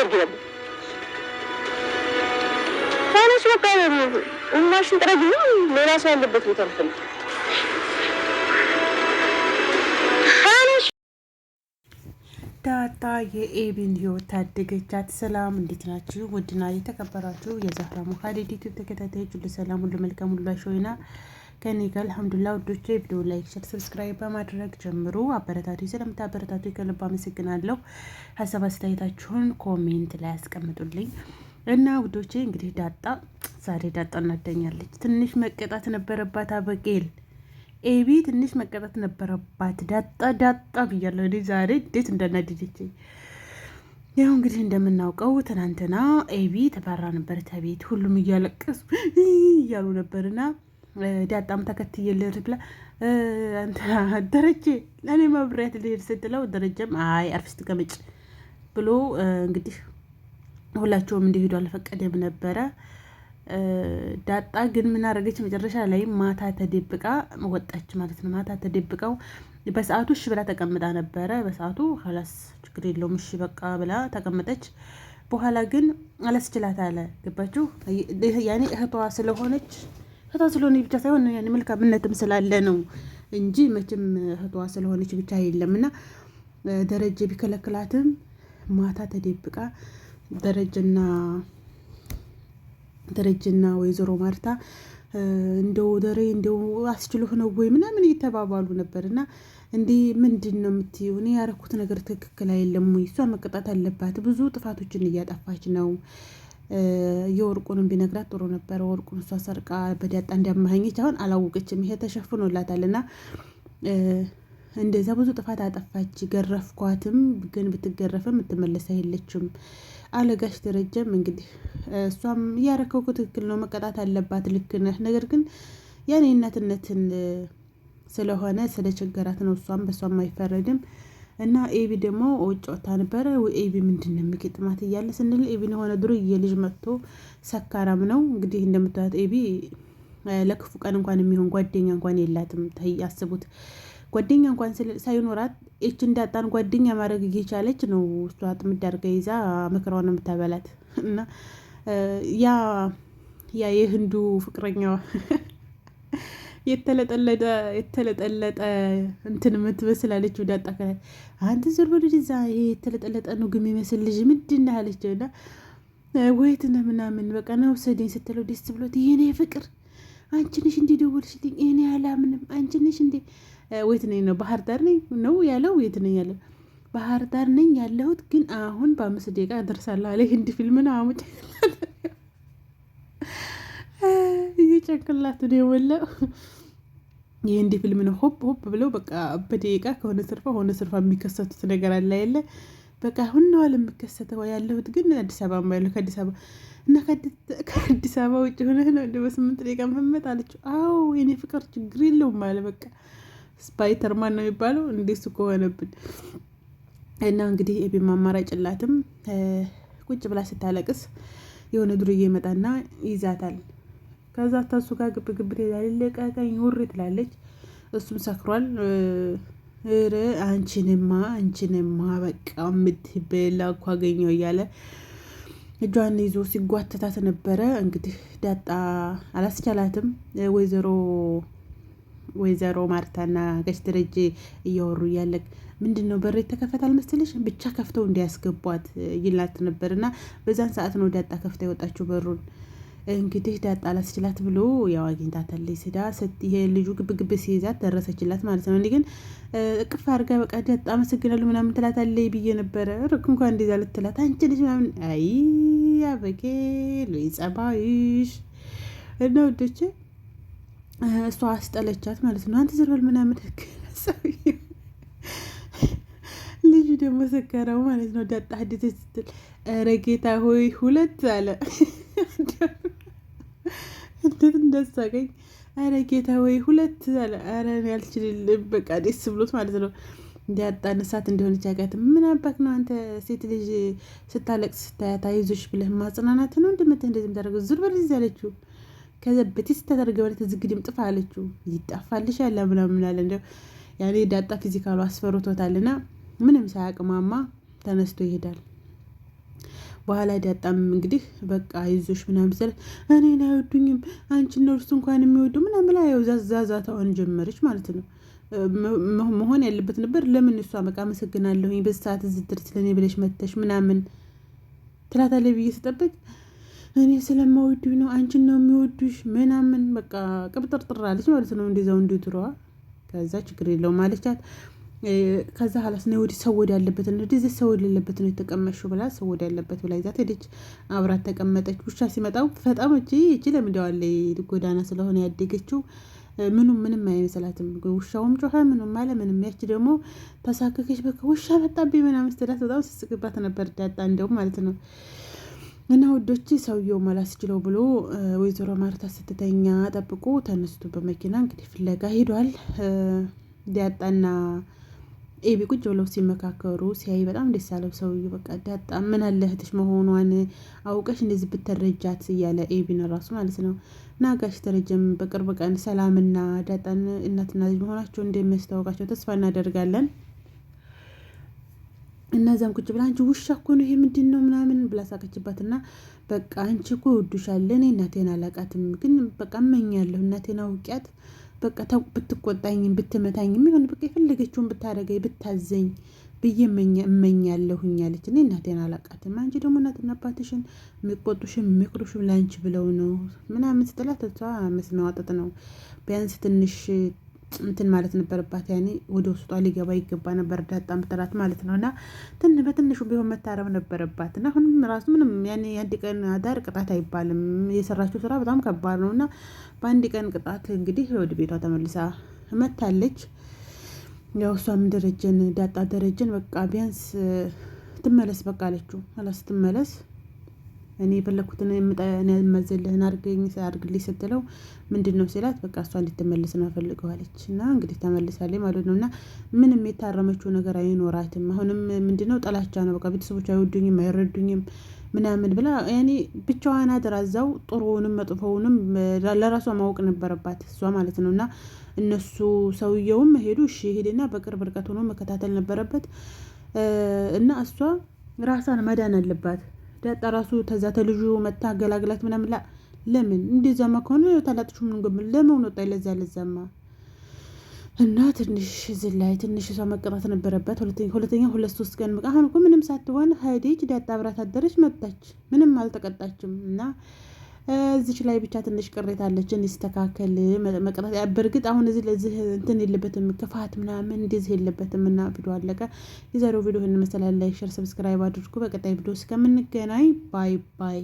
ታደርጊያለሽ? ታነሽ በቃ እማሽን ጥረጊ። ሌላ ሰው ያለበት ቦታ ነው። ዳጣ የኤቢን ህይወት ታደገቻት። ሰላም እንዴት ናችሁ? ውድና የተከበራችሁ የዛህራ ሙካዴድ ዩቲዩብ ተከታታዮች ሁሉ ሰላም፣ ሁሉ መልካም፣ ሁሉ ሾይና ከኔ ጋር አልሐምዱሊላህ። ውዶቼ ቪዲዮ ላይክ፣ ሼር፣ ሰብስክራይብ በማድረግ ጀምሩ። አበረታቱ። ስለምታበረታቱ ከልብ አመሰግናለሁ። ሀሳብ አስተያየታችሁን ኮሜንት ላይ አስቀምጡልኝ እና ውዶቼ እንግዲህ ዛሬ ዳጣ እናደኛለች። ትንሽ መቀጣት ነበረባት አበጌል ኤቢ ትንሽ መቀጣት ነበረባት። ዳጣ ብያለሁ እኔ ዛሬ እንዴት እንዳናደደችኝ። ያው እንግዲህ እንደምናውቀው ትናንትና ኤቢ ተባራ ነበር ተቤት፣ ሁሉም እያለቀሱ እያሉ ነበርና ዳጣም ተከትዬልህ ብላ ደረጀ ለእኔ መብሪያት ልሄድ ስትለው ደረጀም አይ አርፍስ ትቀመጭ ብሎ እንግዲህ ሁላቸውም እንዲሄዱ አልፈቀደም ነበረ። ዳጣ ግን ምን አደረገች? መጨረሻ ላይ ማታ ተደብቃ ወጣች ማለት ነው። ማታ ተደብቀው በሰዓቱ እሺ ብላ ተቀምጣ ነበረ። በሰዓቱ ኋላስ ችግር የለውም እሺ በቃ ብላ ተቀመጠች። በኋላ ግን አላስችላት አለ። ገባችሁ? ያኔ እህቷ ስለሆነ ብቻ ሳይሆን ያኔ መልካምነትም ስላለ ነው እንጂ መቼም እህቷ ስለሆነች ብቻ የለም። እና ደረጀ ቢከለክላትም ማታ ተደብቃ ደረጀና ወይዘሮ ማርታ እንደው አስችሎህ ነው ወይ ምናምን እየተባባሉ ነበር። እና እንዲህ ምንድን ነው የምትይው? እኔ ያረኩት ነገር ትክክል አይደለም ወይ? እሷ መቀጣት አለባት፣ ብዙ ጥፋቶችን እያጠፋች ነው። የወርቁንም ቢነግራት ጥሩ ነበረ። ወርቁን እሷ ሰርቃ በዳጣ እንዲያመሀኘች አሁን አላወቀችም። ይሄ ተሸፍኖላታል። እና እንደዛ ብዙ ጥፋት አጠፋች። ገረፍኳትም፣ ግን ብትገረፍም የምትመለስ የለችም አለጋሽ ደረጀም እንግዲህ እሷም እያረከው ትክክል ነው፣ መቀጣት አለባት፣ ልክ ነህ። ነገር ግን ያኔ እናትነትን ስለሆነ ስለ ቸገራት ነው። እሷም በሷም አይፈረድም። እና ኤቢ ደግሞ ውጭ ወጣ ነበረ። ኤቢ ምንድን ነው የሚገጥማት እያለ ስንል ኤቢን የሆነ ዱርዬ ልጅ መጥቶ ሰካራም ነው እንግዲህ እንደምታዩት። ኤቢ ለክፉ ቀን እንኳን የሚሆን ጓደኛ እንኳን የላትም። አስቡት፣ ጓደኛ እንኳን ሳይኖራት እች እንዳጣን ጓደኛ ማድረግ እየቻለች ነው እሷ ጥምድ አድርጋ ይዛ መከራዋን ነው የምታበላት። እና ያ የህንዱ ፍቅረኛዋ የተለጠለጠ እንትን የምትመስላለች ዳጣ ከላይ አንተ ዞር በል ወደዛ፣ ይሄ የተለጠለጠ ነው ግን የሚመስል ልጅ ምንድን ነው አለች። እና ወይት ነው ምናምን በቃ ነው ወሰደኝ ስትለው ደስ ብሎት ይሄኔ ፍቅር አንቺ ነሽ እንዴ ደወልሽልኝ? እኔ አላምንም። አንቺ ነሽ እንዴ? ወይት ነኝ ነው ባህር ዳር ነኝ ነው ያለው። የት ነኝ ያለው? ባህር ዳር ነኝ ያለሁት፣ ግን አሁን በ5 ደቂቃ ደርሳለሁ አለ። ህንድ ፊልም ነው አሙጭ እየጨንቅላት ነው የወለው። የህንድ ፊልም ነው። ሆፕ ብለው በቃ በደቂቃ ከሆነ ስርፋ የሚከሰቱት ነገር አለ የለ። በቃ አሁን ነው አለ የሚከሰተው። ያለሁት ግን አዲስ አበባ ማይለው ከአዲስ አበባ እና ከአዲስ አበባ ውጭ ሆነህ ነው እንደ በ8 ደቂቃ መመጥ አለችው። አዎ የኔ ፍቅር ችግር የለውም አለ። በቃ ስፓይተርማን ነው የሚባለው እንደሱ ከሆነብን። እና እንግዲህ ኤቢም አማራጭ የላትም። ቁጭ ብላ ስታለቅስ የሆነ ዱርዬ ይመጣና ይዛታል። ከዛ ታሱ ጋር ግብ ትሄዳለች። ለቀቀኝ ውሪ ትላለች። እሱም ሰክሯል። ኧረ አንቺንማ በቃ የምትበላ እኮ አገኘው እያለ እጇን ይዞ ሲጓተታት ነበረ። እንግዲህ ዳጣ አላስቻላትም። ወይዘሮ ማርታና ጋሽ ደረጀ እያወሩ እያለ ምንድን ነው በር ተከፈታል መሰለሽ ብቻ ከፍተው እንዲያስገቧት ይላት ነበር። እና በዛን ሰዓት ነው ዳጣ ከፍታ የወጣችው በሩን። እንግዲህ ዳጣ አላስችላት ብሎ ያው አግኝታታለች። ስዳ ይሄ ልጁ ግብግብ ሲይዛት ደረሰችላት ማለት ነው። እንዴ ግን እቅፍ አድርጋ በቃ ዳጣ አመሰግናለሁ ምናምን ትላታለች ብዬ ነበረ። ርክ እንኳን እንደዛ ልትላት አንቺ ልጅ ምናምን አይ አበጌል ወይ ጸባይሽ እና ወደች እሷ አስጠለቻት ማለት ነው። አንተ ዝርበል ምናምን ልጁ ደግሞ ሰከረው ማለት ነው። ዳጣ ሀዲት ስትል ኧረ ጌታ ሆይ 2 አለ። እንዴት እንደሳቀኝ! ኧረ ጌታ ሆይ 2 አለ። ኧረ ያልችልልም በቃ ደስ ብሎት ማለት ነው። እንዲያጣንሳት እንደሆነች ያውቃት። ምን አባክ ነው አንተ ሴት ልጅ ስታለቅስ ስታያት አይዞሽ ብለህ ማጽናናት ነው እንደምትህ እንደዚህ የምታደርገው? ዙር በል እዚህ አለችው። ከዛ በቴ ስታደርገው ማለት ዝግድም ጥፋ አለችው። ይጣፋልሽ ያለ ምናምን አለ። እንደው ያኔ ዳጣ ፊዚካሉ አስፈርቶታልና ምንም ሳያቅማማ ተነስቶ ይሄዳል። በኋላ ዳጣም እንግዲህ በቃ ይዞሽ ምናምን ስለ እኔን አይወዱኝም አንቺ እነርሱ እንኳን የሚወዱ ምናምን ብላ ያው ዛዛታዋን ጀመረች ማለት ነው። መሆን ያለበት ነበር ለምን እሷ በቃ አመሰግናለሁኝ በዚህ ሰዓት እዚህ ድረስ ለእኔ ብለሽ መተሽ ምናምን ትላታለች ብዬ ስጠብቅ እኔ ስለማወዱኝ ነው አንቺን ነው የሚወዱሽ ምናምን በቃ ቅብጥርጥር አለች ማለት ነው። እንደዛው እንዲድሯ ከዛ ችግር የለውም አለቻት። ከዛ ኋላስ ነው ወዲህ ሰው ወደ ያለበት ነው እንደዚህ ሰው የሌለበት ነው የተቀመጥሽው ብላ ሰው ወደ ያለበት ብላ ይዛት ሄደች። አብራት ተቀመጠች። ውሻ ሲመጣው ፈጣም እቺ ለምደዋለች ጎዳና ስለሆነ ያደገችው ምንም አይመስላትም። ውሻውም ጮኸ ምንም አለ ምንም። ያቺ ደግሞ ተሳከከች። በቃ ውሻ መጣብኝ ምናምን ስትላት በጣም ስስቅባት ነበር ዳጣ እንደውም ማለት ነው። እና ውዶች ሰውየው መላስችለው ብሎ ወይዘሮ ማርታ ስትተኛ ጠብቆ ተነስቶ በመኪና እንግዲህ ፍለጋ ሄዷል። ዳጣና ኤቢ ቁጭ ብለው ሲመካከሩ ሲያይ በጣም ደስ ያለው ሰውዬው በቃ ዳጣ ምን አለ እህትሽ መሆኗን አውቀሽ እንደዚህ ብትረጃት እያለ ኤቢን ራሱ ማለት ነው። እና ጋሽ ተረጀም በቅርብ ቀን ሰላምና ዳጣን እናትና ልጅ መሆናቸው እንደሚያስታውቃቸው ተስፋ እናደርጋለን። እነዛም ቁጭ ብላ አንቺ ውሻ እኮ ነው ይሄ ምንድን ነው ምናምን ብላ ሳቀችባትና በቃ አንቺ እኮ ወዱሻል እኔ እናቴን አላቃትም ግን በቃ እመኛለሁ እናቴን አውቂያት በቃ ብትቆጣኝም ብትመታኝም ይሁን በቃ የፈለገችውን ብታደርገኝ ብታዘኝ ብዬ እመኛለሁኝ አለች። እኔ እናቴን አላቃትም አንቺ ደግሞ እናትና አባትሽን የሚቆጡሽም የሚቅሩሽም ላንቺ ብለው ነው ምናምን ስትላት እሷ መስመዋጠጥ ነው። ቢያንስ ትንሽ እንትን ማለት ነበረባት ያኔ ወደ ውስጧ ሊገባ ይገባ ነበር ዳጣ ምትላት ማለት ነው። እና በትንሹ ቢሆን መታረም ነበረባት። እና አሁንም ራሱ ምንም ያኔ የአንድ ቀን አዳር ቅጣት አይባልም የሰራችው ስራ በጣም ከባድ ነው። እና በአንድ ቀን ቅጣት እንግዲህ ወደ ቤቷ ተመልሳ መታለች። ያው እሷም ዳጣ ደረጀን በቃ ቢያንስ ትመለስ በቃ አለችው። አላስ ትመለስ እኔ የፈለኩትን የምመዘልህን አድርግልኝ ስትለው ምንድን ነው ሲላት በቃ እሷ እንድትመልስ ነው ፈልገዋለች። እና እንግዲህ ተመልሳለች ማለት ነው። እና ምንም የታረመችው ነገር አይኖራትም። አሁንም ምንድነው ጥላቻ ነው በቃ ቤተሰቦች አይወዱኝም አይረዱኝም ምናምን ብላ ያኔ ብቻዋን አድራዛው ጥሩውንም መጥፎውንም ለራሷ ማወቅ ነበረባት እሷ ማለት ነው። እና እነሱ ሰውየውም ሄዱ እሺ ሄድና በቅርብ ርቀት ሆኖ መከታተል ነበረበት። እና እሷ ራሷን መዳን አለባት። ዳጣ ራሱ ተዛ ተልጁ መታ ገላግላት ምናምን ለምን እንደዛማ ከሆነ ታላጥሹ ምን ገብል ለምን ወጣ ለዛማ እና ትንሽ ዝላይ ትንሽ ሰው መቀጣት ነበረበት። ሁለተኛ 2-3 ቀን አሁን እኮ ምንም ሳትሆን ሄደች ዳጣ አብራት አደረች መጣች ምንም አልተቀጣችም። እና እዚች ላይ ብቻ ትንሽ ቅሬታ አለች እንዲስተካከል መቅጣት በርግጥ አሁን እዚህ ለዚህ እንትን የለበትም ክፋት ምናምን እንደዚህ የለበትም። እና ቪዲዮ አለቀ። የዛሬው ቪዲዮ ይሄን መሰላል። ላይክ ሼር ሰብስክራይብ አድርጉ። በቀጣይ ቪዲዮ እስከምንገናኝ ባይ ባይ።